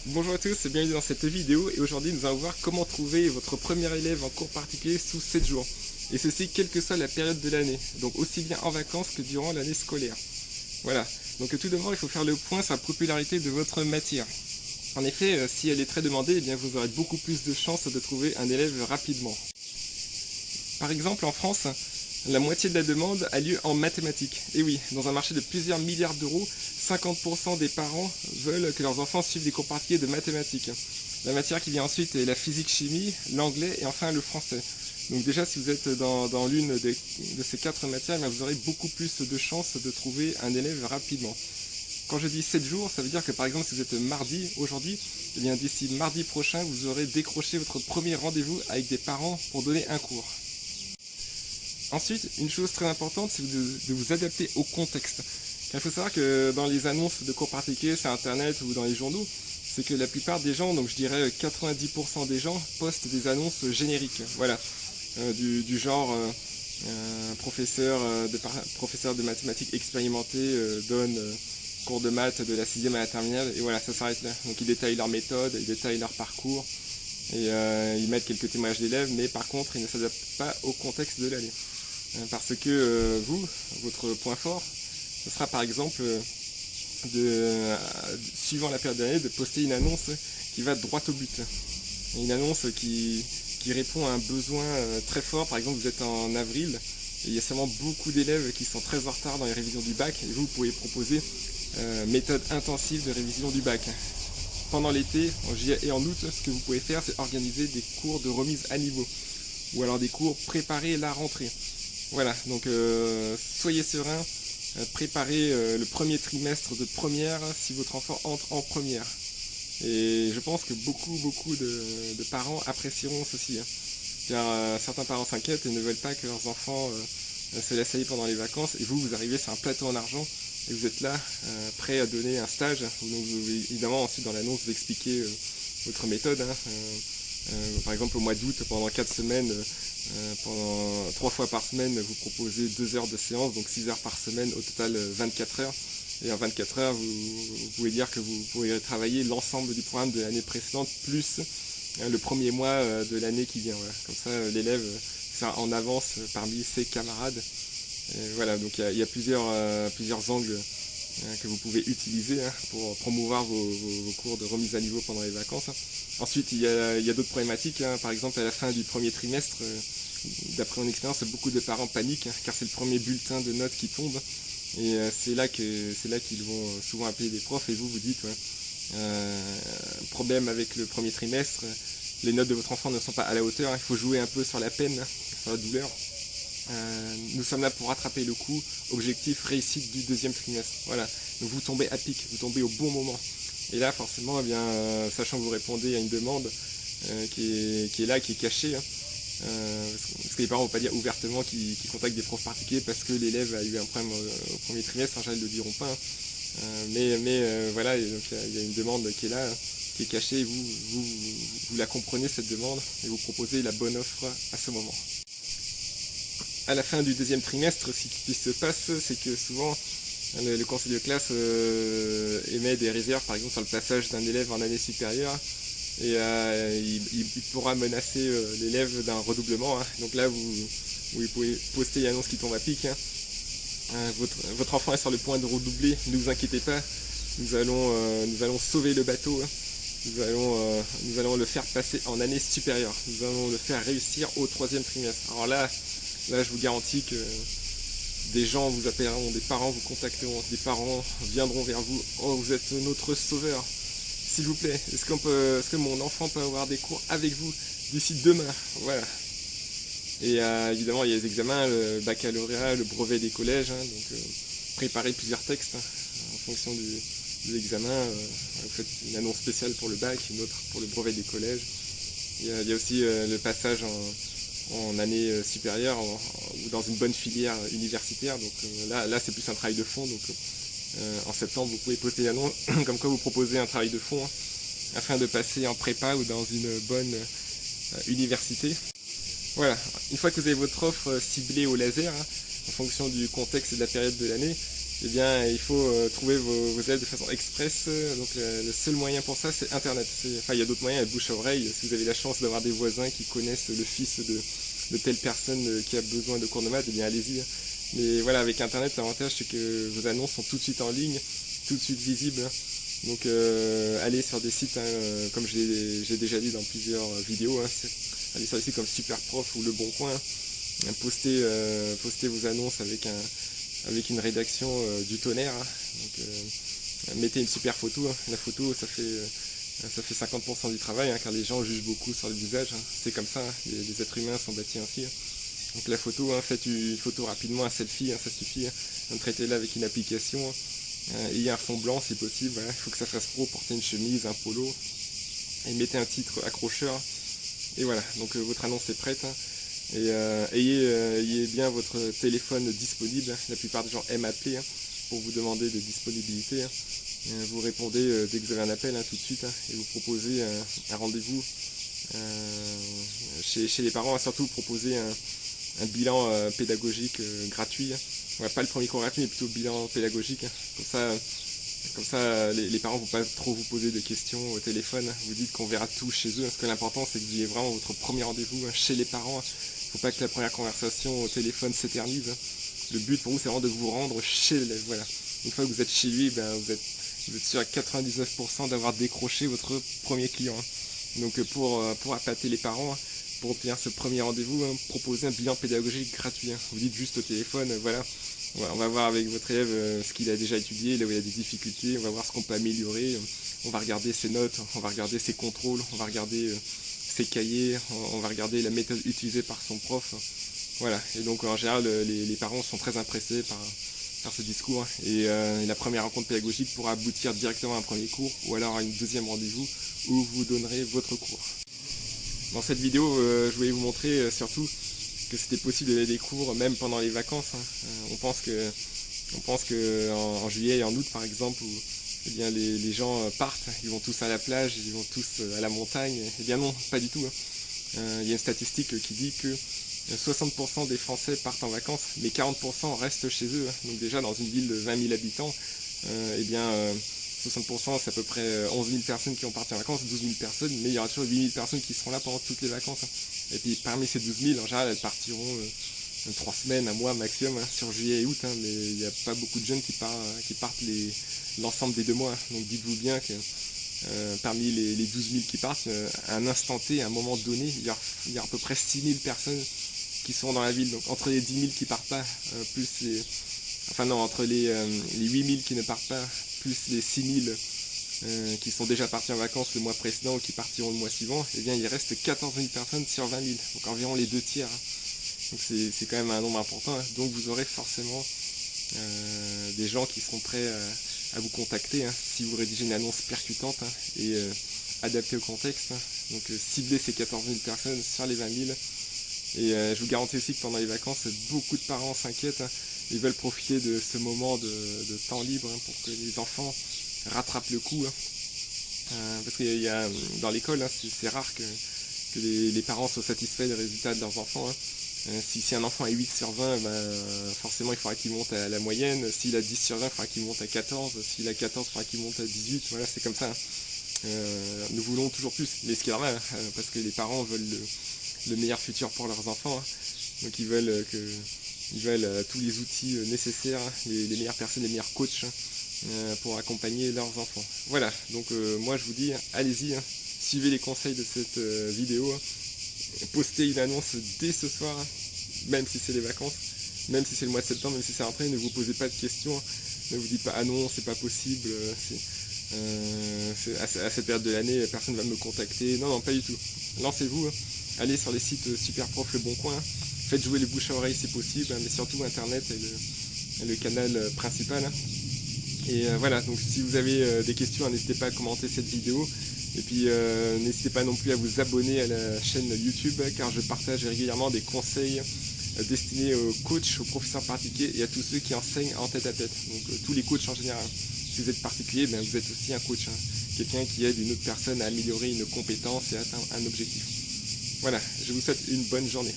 Bonjour à tous et bienvenue dans cette vidéo et aujourd'hui nous allons voir comment trouver votre premier élève en cours particulier sous 7 jours. Et ceci quelle que soit la période de l'année, donc aussi bien en vacances que durant l'année scolaire. Voilà, donc tout d'abord il faut faire le point sur la popularité de votre matière. En effet, si elle est très demandée, eh bien, vous aurez beaucoup plus de chances de trouver un élève rapidement. Par exemple en France, la moitié de la demande a lieu en mathématiques. Et oui, dans un marché de plusieurs milliards d'euros, 50% des parents veulent que leurs enfants suivent des cours particuliers de mathématiques. La matière qui vient ensuite est la physique-chimie, l'anglais et enfin le français. Donc déjà, si vous êtes dans l'une de ces 4 matières, vous aurez beaucoup plus de chances de trouver un élève rapidement. Quand je dis 7 jours, ça veut dire que par exemple, si vous êtes mardi aujourd'hui, eh bien d'ici mardi prochain, vous aurez décroché votre premier rendez-vous avec des parents pour donner un cours. Ensuite, une chose très importante, c'est de vous adapter au contexte. Car il faut savoir que dans les annonces de cours particuliers sur internet ou dans les journaux, c'est que la plupart des gens, donc je dirais 90% des gens, postent des annonces génériques. Voilà, du genre professeur de mathématiques expérimenté donne cours de maths de la 6e à la terminale, et voilà, ça s'arrête là. Donc ils détaillent leur méthode, ils détaillent leur parcours, et ils mettent quelques témoignages d'élèves, mais par contre ils ne s'adaptent pas au contexte de l'année. Parce que votre point fort, ce sera par exemple suivant la période d'année, de poster une annonce qui va droit au but. Une annonce qui répond à un besoin très fort. Par exemple, vous êtes en avril et il y a seulement beaucoup d'élèves qui sont très en retard dans les révisions du bac, et vous pouvez proposer méthode intensive de révision du bac. Pendant l'été, en juillet et en août, ce que vous pouvez faire, c'est organiser des cours de remise à niveau ou alors des cours préparer la rentrée. Voilà, donc soyez serein, préparez le premier trimestre de première si votre enfant entre en première. Et je pense que beaucoup de parents apprécieront ceci. Car certains parents s'inquiètent et ne veulent pas que leurs enfants se laissent aller pendant les vacances. Et vous arrivez sur un plateau en argent et vous êtes là, prêt à donner un stage. Donc vous, évidemment, ensuite dans l'annonce, vous expliquez votre méthode. Par exemple, au mois d'août, pendant 4 semaines, pendant 3 fois par semaine, vous proposez 2 heures de séance, donc 6 heures par semaine, au total 24 heures. Et en 24 heures, vous pouvez dire que vous pourrez travailler l'ensemble du programme de l'année précédente, plus le premier mois de l'année qui vient. Voilà. Comme ça, l'élève sera en avance parmi ses camarades. Et voilà, donc il y a plusieurs angles que vous pouvez utiliser pour promouvoir vos cours de remise à niveau pendant les vacances. Ensuite, il y a d'autres problématiques. Par exemple, à la fin du premier trimestre, d'après mon expérience, beaucoup de parents paniquent car c'est le premier bulletin de notes qui tombe. Et c'est là qu'ils vont souvent appeler des profs et vous dites problème avec le premier trimestre, les notes de votre enfant ne sont pas à la hauteur, il faut jouer un peu sur la peine, sur la douleur. Nous sommes là pour rattraper le coup, objectif réussite du deuxième trimestre. Voilà, donc vous tombez à pic, vous tombez au bon moment. Et là forcément, sachant que vous répondez à une demande qui est là, qui est cachée, parce que les parents ne vont pas dire ouvertement qu'ils contactent des profs particuliers parce que l'élève a eu un problème au premier trimestre, en général ils ne le diront pas. Voilà, et donc il y a une demande qui est là, qui est cachée, et vous la comprenez cette demande et vous proposez la bonne offre à ce moment. À la fin du deuxième trimestre, ce qui se passe, c'est que souvent le conseil de classe émet des réserves, par exemple sur le passage d'un élève en année supérieure, et il pourra menacer l'élève d'un redoublement. Donc là, vous pouvez poster une annonce qui tombe à pic. Votre enfant est sur le point de redoubler, ne vous inquiétez pas, nous allons sauver le bateau. Nous allons le faire passer en année supérieure. Nous allons le faire réussir au 3e trimestre. Alors là, je vous garantis que des gens vous appelleront, des parents vous contacteront, des parents viendront vers vous. Oh, vous êtes notre sauveur. S'il vous plaît, est-ce que mon enfant peut avoir des cours avec vous d'ici demain? Voilà. Et évidemment, il y a les examens, le baccalauréat, le brevet des collèges. Donc préparez plusieurs textes en fonction de l'examen. Vous faites une annonce spéciale pour le bac, une autre pour le brevet des collèges. Il y a aussi le passage en année supérieure ou dans une bonne filière universitaire. Donc là c'est plus un travail de fond. Donc en septembre, vous pouvez poster une annonce comme quoi vous proposez un travail de fond afin de passer en prépa ou dans une bonne université. Voilà, une fois que vous avez votre offre ciblée au laser, en fonction du contexte et de la période de l'année, eh bien il faut trouver vos élèves de façon express. Donc le seul moyen pour ça, c'est Internet. Enfin, il y a d'autres moyens, bouche à oreille. Si vous avez la chance d'avoir des voisins qui connaissent le fils de telle personne qui a besoin de cours de maths, eh bien allez-y. Mais voilà, avec Internet, l'avantage c'est que vos annonces sont tout de suite en ligne, tout de suite visibles. Donc allez sur des sites, comme j'ai déjà dit dans plusieurs vidéos, allez sur des sites comme Superprof ou Le Bon Coin, postez vos annonces avec une rédaction du tonnerre. Donc mettez une super photo. La photo, ça fait 50% du travail, car les gens jugent beaucoup sur le visage. C'est comme ça, les êtres humains sont bâtis ainsi. Donc la photo, faites une photo rapidement, un selfie, ça suffit. Traitez-la avec une application. Ayez un fond blanc si possible. Il faut que ça fasse pro, portez une chemise, un polo. Et mettez un titre accrocheur. Et voilà, donc votre annonce est prête. Et ayez bien votre téléphone disponible. La plupart des gens aiment appeler pour vous demander de disponibilité. Vous répondez dès que vous avez un appel tout de suite et vous proposez un rendez-vous chez les parents. Surtout proposez un bilan pédagogique gratuit. Pas le premier cours gratuit, mais plutôt le bilan pédagogique. Comme ça les parents ne vont pas trop vous poser de questions au téléphone. Vous dites qu'on verra tout chez eux. Parce que l'important, c'est que vous ayez vraiment votre premier rendez-vous chez les parents. Il ne faut pas que la première conversation au téléphone s'éternise. Le but pour vous, c'est vraiment de vous rendre chez les... Voilà. Une fois que vous êtes chez lui, vous êtes sûr à 99% d'avoir décroché votre premier client. Donc pour appâter les parents, pour obtenir ce premier rendez-vous, proposez un bilan pédagogique gratuit. Vous dites juste au téléphone, voilà, on va voir avec votre élève ce qu'il a déjà étudié, là où il a des difficultés, on va voir ce qu'on peut améliorer, on va regarder ses notes, on va regarder ses contrôles, on va regarder ses cahiers, on va regarder la méthode utilisée par son prof. Voilà, et donc en général les parents sont très impressés par ce discours, et la première rencontre pédagogique pourra aboutir directement à un premier cours ou alors à une deuxième rendez-vous où vous donnerez votre cours. Dans cette vidéo, je voulais vous montrer surtout que c'était possible de donner des cours même pendant les vacances. On pense que en juillet et en août par exemple, où eh bien, les gens partent, ils vont tous à la plage, ils vont tous à la montagne. Eh bien non, pas du tout. Il y a une statistique qui dit que 60% des Français partent en vacances, mais 40% restent chez eux. Donc déjà dans une ville de 20 000 habitants, eh bien 60% c'est à peu près 11 000 personnes qui vont partir en vacances, 12 000 personnes, mais il y aura toujours 8 000 personnes qui seront là pendant toutes les vacances. Et puis parmi ces 12 000, en général, elles partiront 3 semaines, un mois maximum, sur juillet et août, mais il n'y a pas beaucoup de jeunes qui partent l'ensemble des 2 mois. Donc dites-vous bien que parmi les 12 000 qui partent, à un instant T, à un moment donné, il y a à peu près 6 000 personnes qui sont dans la ville. Donc entre les 10 000 qui partent pas, entre les 8 000 qui ne partent pas, plus les 6 000 qui sont déjà partis en vacances le mois précédent ou qui partiront le mois suivant, eh bien il reste 14 000 personnes sur 20 000, donc environ les 2 tiers. Donc c'est quand même un nombre important, donc vous aurez forcément des gens qui seront prêts à vous contacter si vous rédigez une annonce percutante et adaptée au contexte. Donc ciblez ces 14 000 personnes sur les 20 000. Et je vous garantis aussi que pendant les vacances, beaucoup de parents s'inquiètent. Ils veulent profiter de ce moment de temps libre pour que les enfants rattrapent le coup. Parce qu'il y a dans l'école, c'est rare que les parents soient satisfaits des résultats de leurs enfants. Si un enfant a 8 sur 20, forcément il faudra qu'il monte à la moyenne. S'il a 10 sur 20, il faudra qu'il monte à 14. S'il a 14, il faudra qu'il monte à 18. Voilà, c'est comme ça. Nous voulons toujours plus. Mais ce qui est normal, parce que les parents veulent le meilleur futur pour leurs enfants. Donc ils veulent tous les outils nécessaires, les meilleures personnes, les meilleurs coachs pour accompagner leurs enfants. Voilà, donc moi je vous dis, allez-y, suivez les conseils de cette vidéo, postez une annonce dès ce soir, même si c'est les vacances, même si c'est le mois de septembre, même si c'est rentré, ne vous posez pas de questions, ne vous dites pas ah non c'est pas possible, à cette période de l'année personne ne va me contacter, non pas du tout, lancez-vous, allez sur les sites Superprof, Le Bon Coin, faites jouer les bouches à oreille si possible, mais surtout internet est le canal principal. Et voilà, donc si vous avez des questions, n'hésitez pas à commenter cette vidéo. Et puis n'hésitez pas non plus à vous abonner à la chaîne YouTube, car je partage régulièrement des conseils destinés aux coachs, aux professeurs particuliers et à tous ceux qui enseignent en tête-à-tête. Donc tous les coachs en général. Si vous êtes particulier, vous êtes aussi un coach, quelqu'un qui aide une autre personne à améliorer une compétence et à atteindre un objectif. Voilà, je vous souhaite une bonne journée.